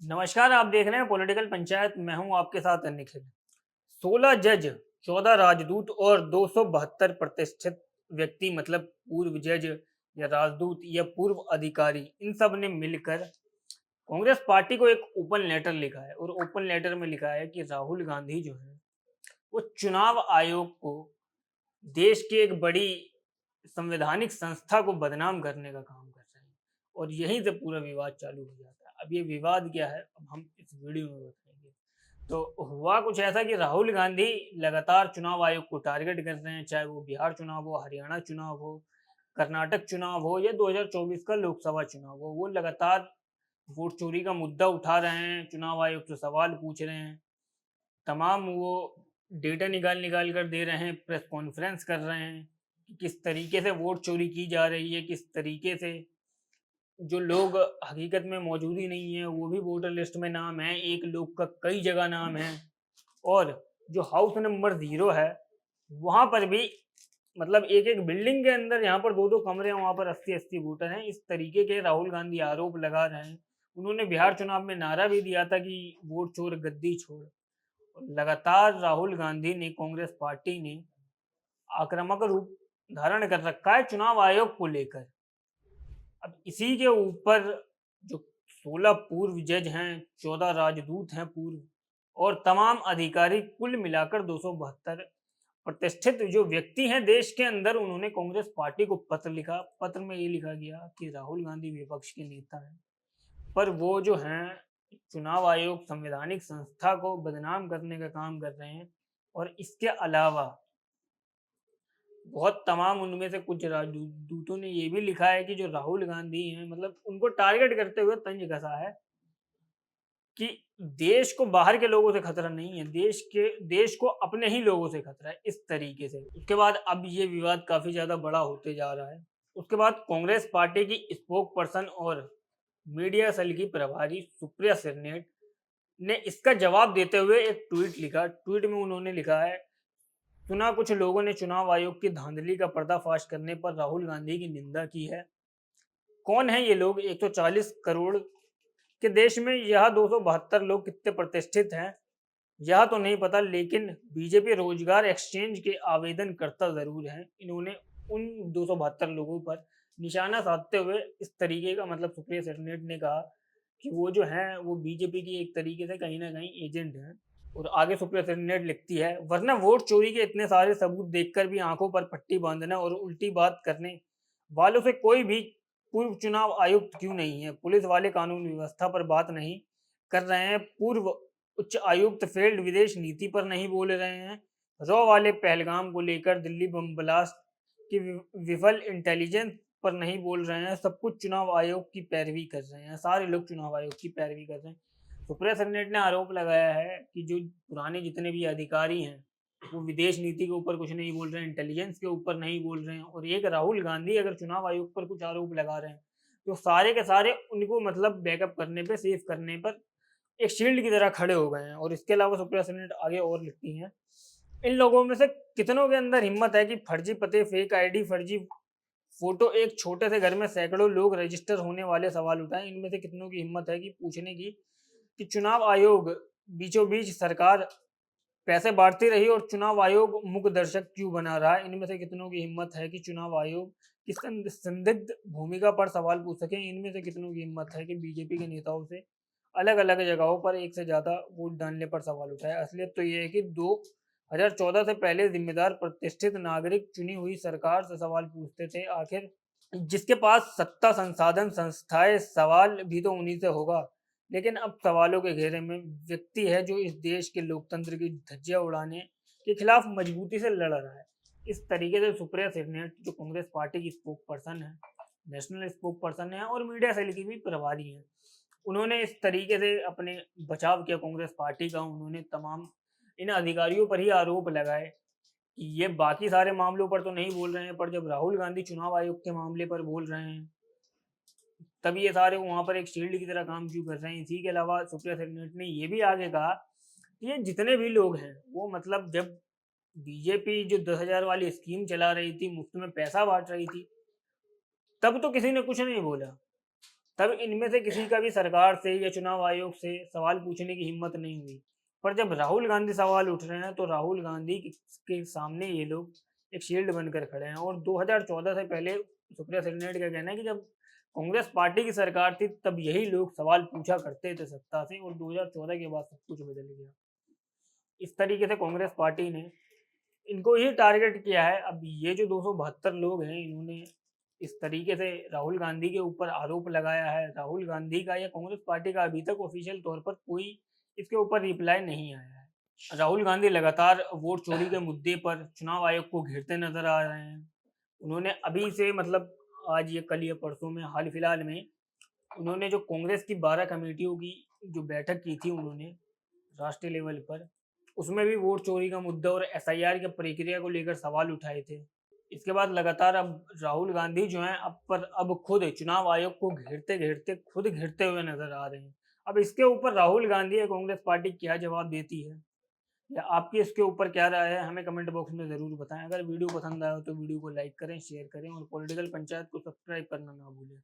नमस्कार, आप देख रहे हैं पॉलिटिकल पंचायत। मैं हूं आपके साथ निखिल। 16 जज, 14 राजदूत और 272 प्रतिष्ठित व्यक्ति मतलब पूर्व जज या राजदूत या पूर्व अधिकारी, इन सब ने मिलकर कांग्रेस पार्टी को एक ओपन लेटर लिखा है। और ओपन लेटर में लिखा है कि राहुल गांधी जो है वो चुनाव आयोग को, देश की एक बड़ी संवैधानिक संस्था को बदनाम करने का काम कर रहे हैं। और यहीं से पूरा विवाद चालू हो जाता है। अब ये विवाद क्या है, अब हम इस वीडियो में बताएंगे। तो हुआ कुछ ऐसा कि राहुल गांधी लगातार चुनाव आयोग को टारगेट कर रहे हैं, चाहे वो बिहार चुनाव हो, हरियाणा चुनाव हो, कर्नाटक चुनाव हो या 2024 का लोकसभा चुनाव हो। वो लगातार वोट चोरी का मुद्दा उठा रहे हैं, चुनाव आयोग से सवाल पूछ रहे हैं, तमाम वो डेटा निकाल निकाल कर दे रहे हैं, प्रेस कॉन्फ्रेंस कर रहे हैं कि किस तरीके से वोट चोरी की जा रही है, किस तरीके से जो लोग हकीकत में मौजूद ही नहीं है वो भी वोटर लिस्ट में नाम है, एक लोग का कई जगह नाम है। और जो हाउस नंबर 0 है वहां पर भी, मतलब एक एक बिल्डिंग के अंदर यहाँ पर दो दो कमरे हैं, वहां पर 80-80 वोटर हैं। इस तरीके के राहुल गांधी आरोप लगा रहे हैं। उन्होंने बिहार चुनाव में नारा भी दिया था कि वोट चोर गद्दी छोड़। लगातार राहुल गांधी ने, कांग्रेस पार्टी ने आक्रामक रूप धारण कर रखा है चुनाव आयोग को लेकर। अब इसी के ऊपर जो 16 पूर्व जज हैं, 14 राजदूत हैं पूर्व, और तमाम अधिकारी, कुल मिलाकर 272 प्रतिष्ठित जो व्यक्ति हैं देश के अंदर, उन्होंने कांग्रेस पार्टी को पत्र लिखा। पत्र में ये लिखा गया कि राहुल गांधी विपक्ष के नेता हैं, पर वो जो हैं चुनाव आयोग संवैधानिक संस्था को बदनाम करने का काम कर रहे हैं। और इसके अलावा बहुत तमाम उनमें से कुछ राजदूतों ने ये भी लिखा है कि जो राहुल गांधी हैं, मतलब उनको टारगेट करते हुए तंज कसा है कि देश को बाहर के लोगों से खतरा नहीं है, देश को अपने ही लोगों से खतरा है, इस तरीके से। उसके बाद अब ये विवाद काफी ज्यादा बड़ा होते जा रहा है। उसके बाद कांग्रेस पार्टी की स्पोक पर्सन और मीडिया सेल की प्रभारी सुप्रिया सिरनेट ने इसका जवाब देते हुए एक ट्वीट लिखा। ट्वीट में उन्होंने लिखा है, सुना कुछ लोगों ने चुनाव आयोग की धांधली का पर्दाफाश करने पर राहुल गांधी की निंदा की है। कौन है ये लोग? 140 करोड़ के देश में यह 272 लोग कितने प्रतिष्ठित हैं यह तो नहीं पता, लेकिन बीजेपी रोजगार एक्सचेंज के आवेदन करता जरूर है। इन्होंने उन 272 लोगों पर निशाना साधते हुए इस तरीके का, मतलब सुप्रिया सेटेट ने कहा कि वो जो है वो बीजेपी की एक तरीके से कहीं ना कहीं एजेंट है। और आगे सुप्रिया सेटेट लिखती है, वरना वोट चोरी के इतने सारे सबूत देखकर भी आंखों पर पट्टी बांधना और उल्टी बात करने वालों से कोई भी पूर्व चुनाव आयुक्त क्यों नहीं है? पुलिस वाले कानून व्यवस्था पर बात नहीं कर रहे हैं, पूर्व उच्च आयुक्त फील्ड विदेश नीति पर नहीं बोल रहे हैं, रॉ वाले पहलगाम को लेकर दिल्ली बम ब्लास्ट की विफल इंटेलिजेंस पर नहीं बोल रहे हैं। सब कुछ चुनाव आयोग की पैरवी कर रहे हैं, सारे लोग चुनाव आयोग की पैरवी कर रहे हैं। सुप्रिया सेनेट ने आरोप लगाया है कि जो पुराने जितने भी अधिकारी हैं वो विदेश नीति के ऊपर कुछ नहीं बोल रहे हैं, इंटेलिजेंस के ऊपर नहीं बोल रहे हैं। और एक राहुल गांधी अगर चुनाव आयोग पर कुछ आरोप लगा रहे हैं तो सारे के सारे उनको, मतलब बैकअप करने पे, सेफ करने पर एक शील्ड की तरह खड़े हो गए हैं। और इसके अलावा सुप्रिया सेनेट आगे और लिखती हैं, इन लोगों में से कितनों के अंदर हिम्मत है कि फर्जी पते, फेक आईडी, फर्जी फोटो, एक छोटे से घर में सैकड़ों लोग रजिस्टर होने वाले सवाल उठाएं। इनमें से कितनों की हिम्मत है कि पूछने की कि चुनाव आयोग बीचों बीच सरकार पैसे बांटती रही और चुनाव आयोग मुख्य दर्शक क्यों बना रहा है? इनमें से कितनों की हिम्मत है कि चुनाव आयोग की संदिग्ध भूमिका पर सवाल पूछ सके? इनमें से कितनों की हिम्मत है कि बीजेपी के नेताओं से अलग अलग जगहों पर एक से ज्यादा वोट डालने पर सवाल उठाए? असलियत तो यह है कि 2014 से पहले जिम्मेदार प्रतिष्ठित नागरिक चुनी हुई सरकार से सवाल पूछते थे। आखिर जिसके पास सत्ता, संसाधन, संस्थाएं, सवाल भी तो उन्हीं से होगा। लेकिन अब सवालों के घेरे में व्यक्ति है जो इस देश के लोकतंत्र की धज्जियां उड़ाने के खिलाफ मजबूती से लड़ रहा है। इस तरीके से सुप्रिया सेनेट, जो कांग्रेस पार्टी की स्पोक पर्सन है, नेशनल स्पोक पर्सन है और मीडिया सेल की भी प्रभारी है, उन्होंने इस तरीके से अपने बचाव किया कांग्रेस पार्टी का। उन्होंने तमाम इन अधिकारियों पर ही आरोप लगाए कि ये बाकी सारे मामलों पर तो नहीं बोल रहे हैं, पर जब राहुल गांधी चुनाव आयोग के मामले पर बोल रहे हैं तब ये सारे वहां पर एक शील्ड की तरह काम क्यों कर रहे हैं? इसी के अलावा सुप्रिया सेनेट ने ये भी आगे कहा कि ये जितने भी लोग हैं वो, मतलब जब बीजेपी जो 10,000 वाली स्कीम चला रही थी, मुफ्त में पैसा बांट रही थी, तब तो किसी ने कुछ नहीं बोला। तब इनमें से किसी का भी सरकार से या चुनाव आयोग से सवाल पूछने की हिम्मत नहीं हुई। पर जब राहुल गांधी सवाल उठ रहे हैं तो राहुल गांधी के सामने ये लोग एक शील्ड बनकर खड़े हैं। और 2014 से पहले सुप्रिया सेनेट का कहना है कि जब कांग्रेस पार्टी की सरकार थी तब यही लोग सवाल पूछा करते थे सत्ता से, और 2014 के बाद सब कुछ बदल गया। इस तरीके से कांग्रेस पार्टी ने इनको ही टारगेट किया है। अब ये जो 272 लोग हैं, इन्होंने इस तरीके से राहुल गांधी के ऊपर आरोप लगाया है। राहुल गांधी का या कांग्रेस पार्टी का अभी तक ऑफिशियल तौर पर कोई इसके ऊपर रिप्लाई नहीं आया है। राहुल गांधी लगातार वोट चोरी के मुद्दे पर चुनाव आयोग को घेरते नजर आ रहे हैं। उन्होंने अभी से मतलब आज ये कल या परसों में हाल फिलहाल में उन्होंने जो कांग्रेस की 12 कमेटियों की जो बैठक की थी उन्होंने राष्ट्रीय लेवल पर, उसमें भी वोट चोरी का मुद्दा और एसआईआर की प्रक्रिया को लेकर सवाल उठाए थे। इसके बाद लगातार अब राहुल गांधी जो हैं अब खुद चुनाव आयोग को घेरते घेरते खुद घेरते हुए नजर आ रहे हैं। अब इसके ऊपर राहुल गांधी या कांग्रेस पार्टी क्या जवाब देती है, या आपकी इसके ऊपर क्या राय है, हमें कमेंट बॉक्स में ज़रूर बताएं। अगर वीडियो पसंद आया हो तो वीडियो को लाइक करें, शेयर करें और पॉलिटिकल पंचायत को सब्सक्राइब करना ना भूलें।